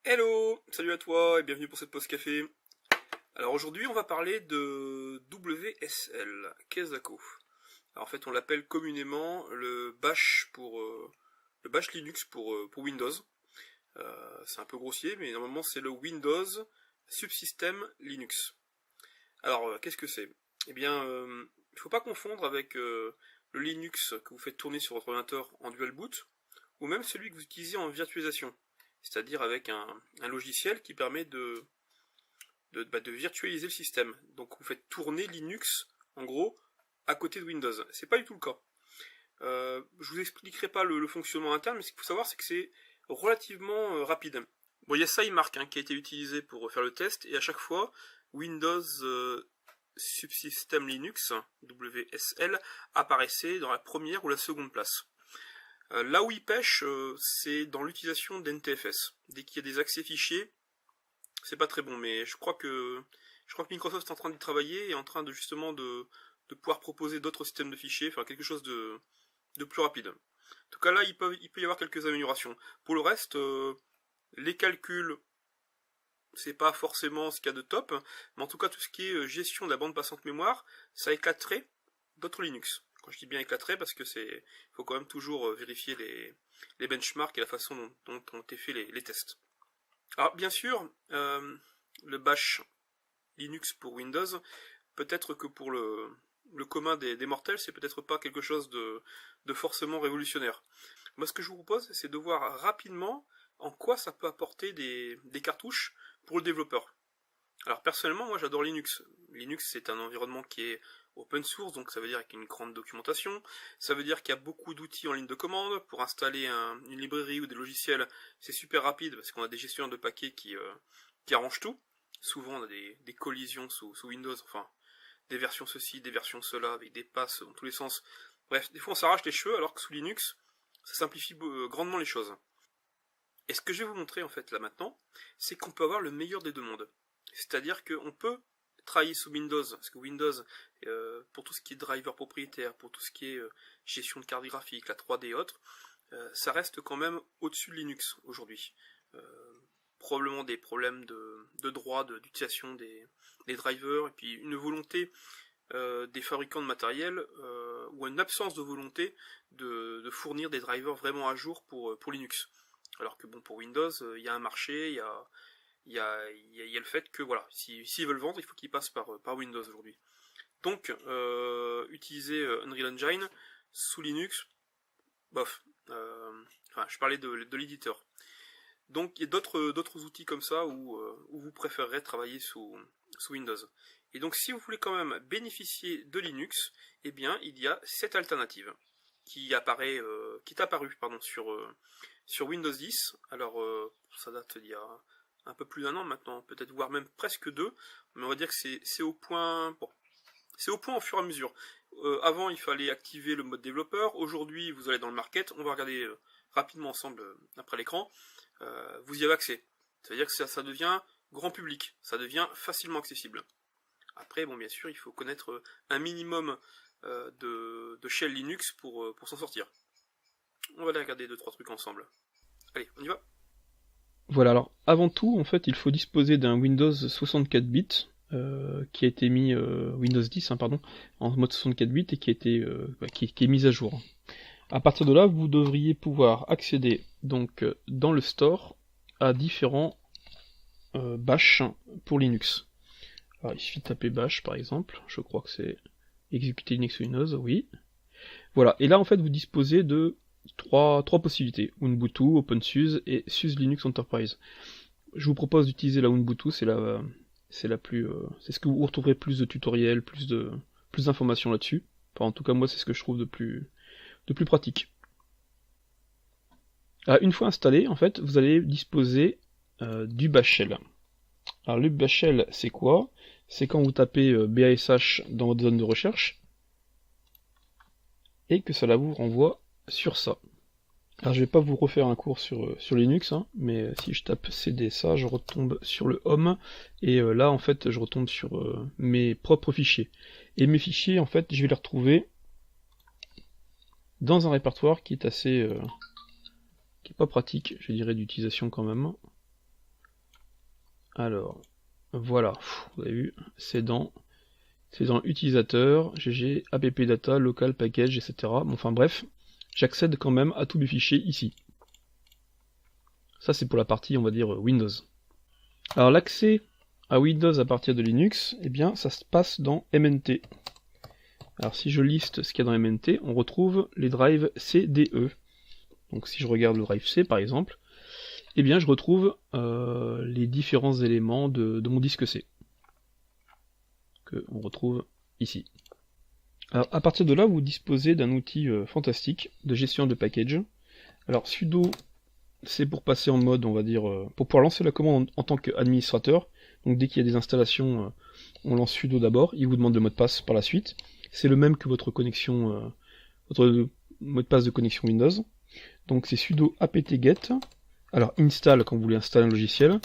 Hello, salut à toi et bienvenue pour cette pause café. Alors aujourd'hui on va parler de WSL, Quesaco. Alors en fait on l'appelle communément le bash le bash Linux pour Windows. C'est un peu grossier mais normalement c'est le Windows Subsystem Linux. Alors qu'est-ce que c'est? Eh bien il ne faut pas confondre avec le Linux que vous faites tourner sur votre ordinateur en dual boot ou même celui que vous utilisez en virtualisation, c'est-à-dire avec un logiciel qui permet de virtualiser le système. Donc vous faites tourner Linux, en gros, à côté de Windows. C'est pas du tout le cas. Je vous expliquerai pas le fonctionnement interne, mais ce qu'il faut savoir, c'est que c'est relativement rapide. Bon, il y a SideMark qui a été utilisé pour faire le test, et à chaque fois, Windows Subsystem Linux, WSL, apparaissait dans la première ou la seconde place. Là où il pêche, c'est dans l'utilisation d'NTFS. Dès qu'il y a des accès fichiers, c'est pas très bon, mais je crois que Microsoft est en train d'y travailler et est en train de justement de pouvoir proposer d'autres systèmes de fichiers, enfin quelque chose de plus rapide. En tout cas là, il peut y avoir quelques améliorations. Pour le reste, les calculs, c'est pas forcément ce qu'il y a de top, mais en tout cas tout ce qui est gestion de la bande passante mémoire, ça éclaterait d'autres Linux. Quand je dis bien éclaterait, parce que il faut quand même toujours vérifier les benchmarks et la façon dont ont été faits les tests. Alors bien sûr, le bash Linux pour Windows, peut-être que pour le commun des mortels, c'est peut-être pas quelque chose de forcément révolutionnaire. Moi ce que je vous propose, c'est de voir rapidement en quoi ça peut apporter des cartouches pour le développeur. Alors personnellement, moi j'adore Linux. Linux c'est un environnement qui est open source, donc ça veut dire qu'il y a une grande documentation, ça veut dire qu'il y a beaucoup d'outils en ligne de commande, pour installer une librairie ou des logiciels, c'est super rapide parce qu'on a des gestionnaires de paquets qui arrangent tout. Souvent on a des collisions sous Windows, enfin des versions ceci, des versions cela, avec des passes dans tous les sens. Bref, des fois on s'arrache les cheveux alors que sous Linux, ça simplifie grandement les choses. Et ce que je vais vous montrer en fait là maintenant, c'est qu'on peut avoir le meilleur des deux mondes. C'est-à-dire qu'on peut travailler sous Windows, parce que Windows, pour tout ce qui est driver propriétaire, pour tout ce qui est gestion de carte graphique, la 3D et autres, ça reste quand même au-dessus de Linux aujourd'hui. Probablement des problèmes de droit, d'utilisation des drivers, et puis une volonté des fabricants de matériel, ou une absence de volonté de fournir des drivers vraiment à jour pour Linux. Alors que bon, pour Windows, il y a un marché, il y a le fait que voilà, s'ils veulent vendre, il faut qu'ils passent par Windows aujourd'hui. Donc, utiliser Unreal Engine sous Linux, bof. Enfin, je parlais de l'éditeur. Donc, il y a d'autres outils comme ça où vous préférerez travailler sous Windows. Et donc, si vous voulez quand même bénéficier de Linux, eh bien, il y a cette alternative qui est apparue sur Windows 10. Alors, ça date d'il y a un peu plus d'un an maintenant, peut-être voire même presque deux, mais on va dire que c'est au point, bon, c'est au point au fur et à mesure. Avant, il fallait activer le mode développeur. Aujourd'hui, vous allez dans le market. On va regarder rapidement ensemble après l'écran. Vous y avez accès. Ça veut dire que ça devient grand public. Ça devient facilement accessible. Après, bon, bien sûr, il faut connaître un minimum de shell Linux pour s'en sortir. On va aller regarder 2-3 trucs ensemble. Allez, on y va. Voilà, alors avant tout, en fait, il faut disposer d'un Windows 64 bits qui a été mis Windows 10, pardon, en mode 64 bits et qui est mis à jour. À partir de là, vous devriez pouvoir accéder donc dans le store à différents bash pour Linux. Alors, il suffit de taper bash par exemple, je crois que c'est exécuter Linux Windows, oui. Voilà, et là en fait vous disposez de trois possibilités, Ubuntu, OpenSUSE et SUSE Linux Enterprise. Je vous propose d'utiliser la Ubuntu, c'est ce que vous retrouverez plus de tutoriels, plus d'informations là-dessus. Enfin, en tout cas moi c'est ce que je trouve de plus pratique. Alors, une fois installé, en fait, vous allez disposer du bash shell. Alors le bash shell c'est quoi? C'est quand vous tapez BASH dans votre zone de recherche et que cela vous renvoie sur ça. Alors je vais pas vous refaire un cours sur Linux, mais si je tape cd ça, je retombe sur le home, et là en fait je retombe sur mes propres fichiers. Et mes fichiers en fait je vais les retrouver dans un répertoire qui est assez qui est pas pratique, je dirais, d'utilisation quand même. Alors, voilà, vous avez vu, c'est dans utilisateur, GG, app data, local, package, etc. Bon, enfin bref, j'accède quand même à tous mes fichiers ici. Ça c'est pour la partie, on va dire, Windows. Alors l'accès à Windows à partir de Linux, eh bien ça se passe dans MNT. Alors si je liste ce qu'il y a dans MNT, on retrouve les drives CDE. Donc si je regarde le drive C par exemple, eh bien je retrouve les différents éléments de mon disque C. Que on retrouve ici. Alors à partir de là, vous disposez d'un outil fantastique de gestion de package. Alors sudo, c'est pour passer en mode, on va dire, pour pouvoir lancer la commande en tant qu'administrateur. Donc dès qu'il y a des installations, on lance sudo d'abord, il vous demande le mot de passe par la suite. C'est le même que votre connexion, votre mot de passe de connexion Windows. Donc c'est sudo apt-get. Alors install quand vous voulez installer un logiciel.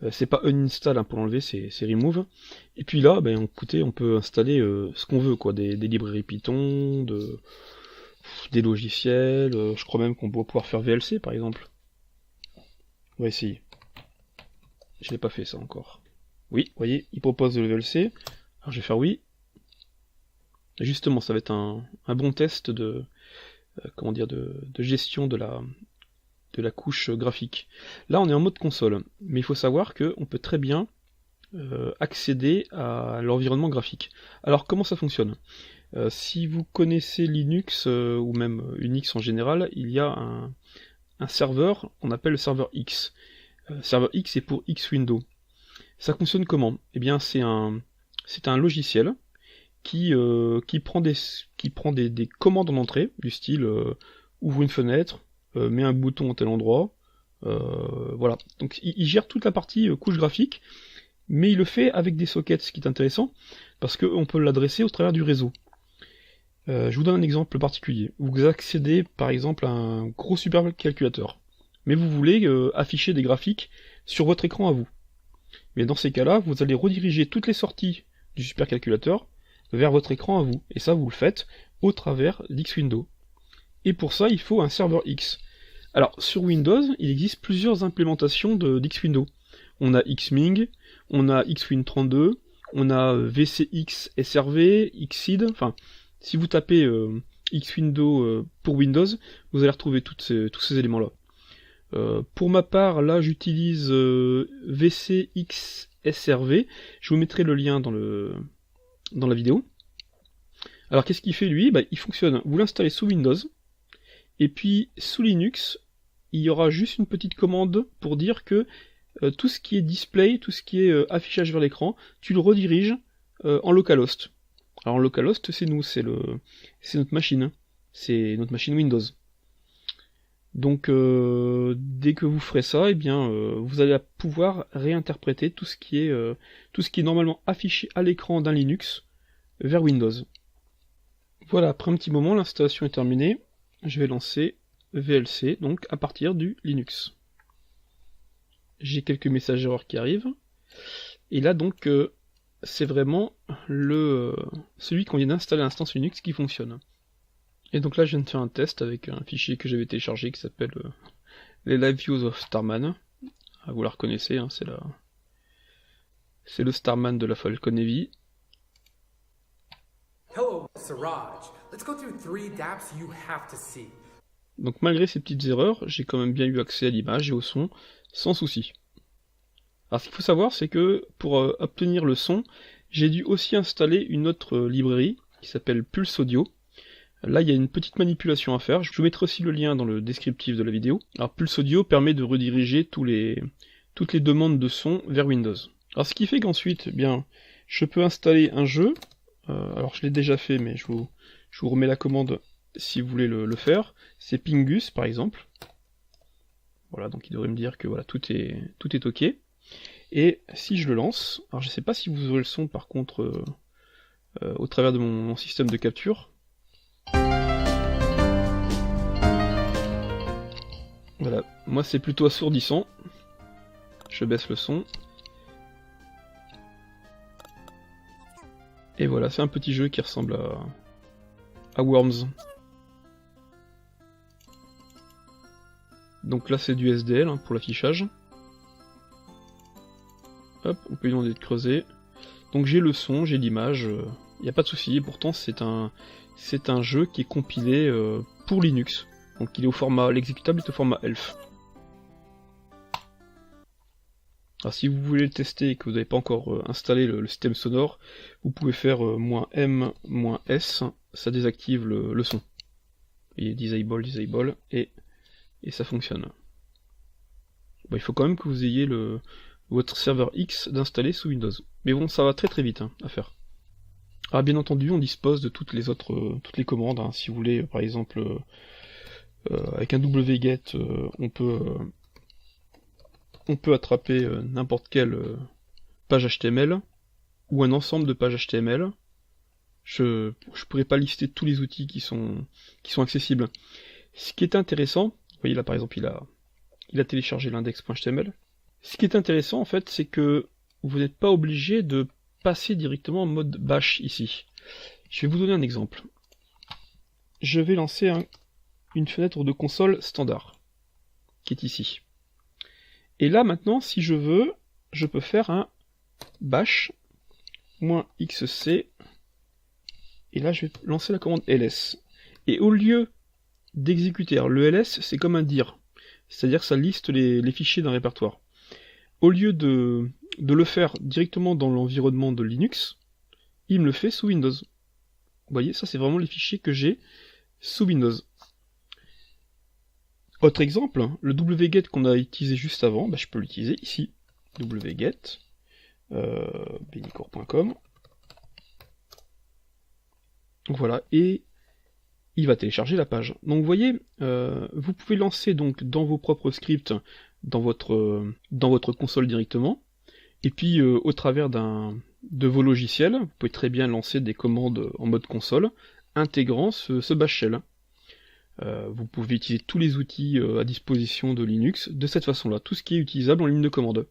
C'est pas uninstall hein, pour l'enlever, c'est remove. Et puis là, ben, écoutez, on peut installer ce qu'on veut, quoi, des librairies Python, des logiciels. Je crois même qu'on doit pouvoir faire VLC par exemple. On va essayer. Je l'ai pas fait ça encore. Oui, vous voyez, il propose le VLC. Alors je vais faire oui. Et justement, ça va être un bon test de comment dire de gestion de la couche graphique. Là, on est en mode console, mais il faut savoir qu'on peut très bien accéder à l'environnement graphique. Alors, comment ça fonctionne? Si vous connaissez Linux, ou même Unix en général, il y a un serveur, on appelle le serveur X. Serveur X est pour X Windows. Ça fonctionne comment? Eh bien, c'est un logiciel qui prend des commandes en entrée, du style ouvre une fenêtre, met un bouton à tel endroit, voilà. Donc il gère toute la partie couche graphique, mais il le fait avec des sockets, ce qui est intéressant, parce qu'on peut l'adresser au travers du réseau. Je vous donne un exemple particulier. Vous accédez par exemple à un gros supercalculateur, mais vous voulez afficher des graphiques sur votre écran à vous. Mais dans ces cas-là, vous allez rediriger toutes les sorties du supercalculateur vers votre écran à vous, et ça vous le faites au travers d'X-Windows. Et pour ça, il faut un serveur X. Alors, sur Windows, il existe plusieurs implémentations d'X-Windows. On a Xming, on a Xwin32, on a VCX SRV, Xseed, enfin, si vous tapez Xwindows pour Windows, vous allez retrouver tous ces éléments-là. Pour ma part, là, j'utilise VCX SRV, je vous mettrai le lien dans la vidéo. Alors, qu'est-ce qu'il fait, lui? Il fonctionne, vous l'installez sous Windows, et puis, sous Linux, il y aura juste une petite commande pour dire que tout ce qui est display, tout ce qui est affichage vers l'écran, tu le rediriges en localhost. Alors, localhost, c'est nous, c'est notre machine. C'est notre machine Windows. Donc, dès que vous ferez ça, eh bien, vous allez pouvoir réinterpréter tout ce qui est normalement affiché à l'écran d'un Linux vers Windows. Voilà, après un petit moment, l'installation est terminée. Je vais lancer VLC, donc à partir du Linux. J'ai quelques messages erreurs qui arrivent. Et là, donc, c'est vraiment celui qu'on vient d'installer à l'instance Linux qui fonctionne. Et donc là, je viens de faire un test avec un fichier que j'avais téléchargé qui s'appelle les Live Views of Starman. Ah, vous la reconnaissez, hein, c'est le Starman de la Falcon Heavy. Hello, Siraj. Let's go through 3 dApps you have to see. Donc malgré ces petites erreurs, j'ai quand même bien eu accès à l'image et au son, sans souci. Alors ce qu'il faut savoir, c'est que pour obtenir le son, j'ai dû aussi installer une autre librairie qui s'appelle Pulse Audio. Là, il y a une petite manipulation à faire. Je vous mettrai aussi le lien dans le descriptif de la vidéo. Alors Pulse Audio permet de rediriger toutes les demandes de son vers Windows. Alors ce qui fait qu'ensuite, eh bien, je peux installer un jeu. Alors je l'ai déjà fait, mais je vous remets la commande si vous voulez le faire. C'est Pingus par exemple. Voilà, donc il devrait me dire que voilà, tout est ok. Et si je le lance, alors je sais pas si vous aurez le son par contre au travers de mon système de capture. Voilà, moi c'est plutôt assourdissant. Je baisse le son. Et voilà, c'est un petit jeu qui ressemble à Worms. Donc là c'est du SDL hein, pour l'affichage. Hop, on peut lui demander de creuser. Donc j'ai le son, j'ai l'image, il n'y a pas de souci. Et pourtant c'est un jeu qui est compilé pour Linux. Donc il est au format, l'exécutable est au format ELF. Alors si vous voulez le tester et que vous n'avez pas encore installé le système sonore, vous pouvez faire -M, -S, ça désactive le son. Et disable, et ça fonctionne. Bon, il faut quand même que vous ayez votre serveur X d'installer sous Windows. Mais bon, ça va très très vite à faire. Ah, bien entendu, on dispose de toutes les commandes. Hein. Si vous voulez, par exemple, avec un wget, on peut attraper n'importe quelle page HTML ou un ensemble de pages HTML. Je pourrais pas lister tous les outils qui sont accessibles. Ce qui est intéressant, vous voyez là par exemple il a téléchargé l'index.html. Ce qui est intéressant en fait, c'est que vous n'êtes pas obligé de passer directement en mode bash ici. Je vais vous donner un exemple. Je vais lancer une fenêtre de console standard, qui est ici. Et là maintenant, si je veux, je peux faire un bash -xc, et là je vais lancer la commande ls. Et au lieu d'exécuter, alors le ls c'est comme un dir, c'est-à-dire que ça liste les fichiers d'un répertoire. Au lieu de le faire directement dans l'environnement de Linux, il me le fait sous Windows. Vous voyez, ça c'est vraiment les fichiers que j'ai sous Windows. Autre exemple, le wget qu'on a utilisé juste avant, je peux l'utiliser ici. wget benicourt.com. Donc voilà, et il va télécharger la page. Donc vous voyez, vous pouvez lancer donc dans vos propres scripts, dans votre console directement, et puis au travers de vos logiciels, vous pouvez très bien lancer des commandes en mode console, intégrant ce bash shell. Vous pouvez utiliser tous les outils à disposition de Linux de cette façon-là, tout ce qui est utilisable en ligne de commande.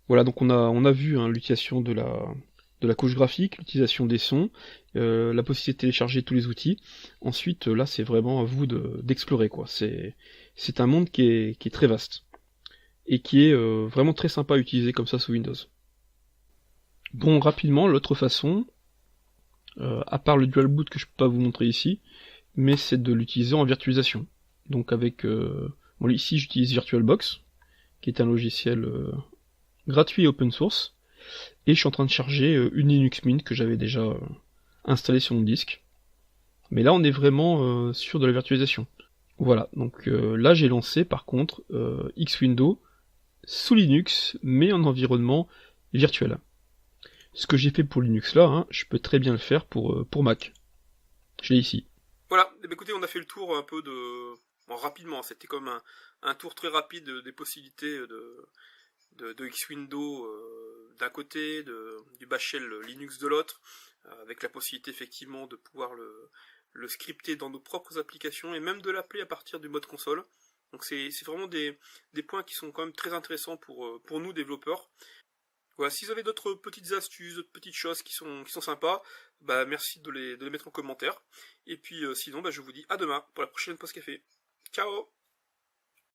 Voilà, donc on a vu l'utilisation de la couche graphique, l'utilisation des sons, la possibilité de télécharger tous les outils. Ensuite, là, c'est vraiment à vous d'explorer, quoi. C'est un monde qui est très vaste et qui est vraiment très sympa à utiliser comme ça sous Windows. Bon, rapidement, l'autre façon, à part le dual boot que je peux pas vous montrer ici, mais c'est de l'utiliser en virtualisation. Donc avec, bon, ici j'utilise VirtualBox, qui est un logiciel gratuit et open source, et je suis en train de charger une Linux Mint que j'avais déjà installée sur mon disque. Mais là on est vraiment sur de la virtualisation. Voilà, donc là j'ai lancé par contre Xwindow sous Linux, mais en environnement virtuel. Ce que j'ai fait pour Linux là, je peux très bien le faire pour Mac. Je l'ai ici. Voilà, écoutez, on a fait le tour un peu bon, rapidement, c'était comme un tour très rapide des possibilités de Xwindow d'un côté, du bash shell Linux de l'autre, avec la possibilité effectivement de pouvoir le scripter dans nos propres applications et même de l'appeler à partir du mode console. Donc c'est vraiment des points qui sont quand même très intéressants pour nous développeurs. Voilà, si vous avez d'autres petites astuces, d'autres petites choses qui sont sympas, merci de les mettre en commentaire. Et puis sinon, je vous dis à demain pour la prochaine pause café. Ciao!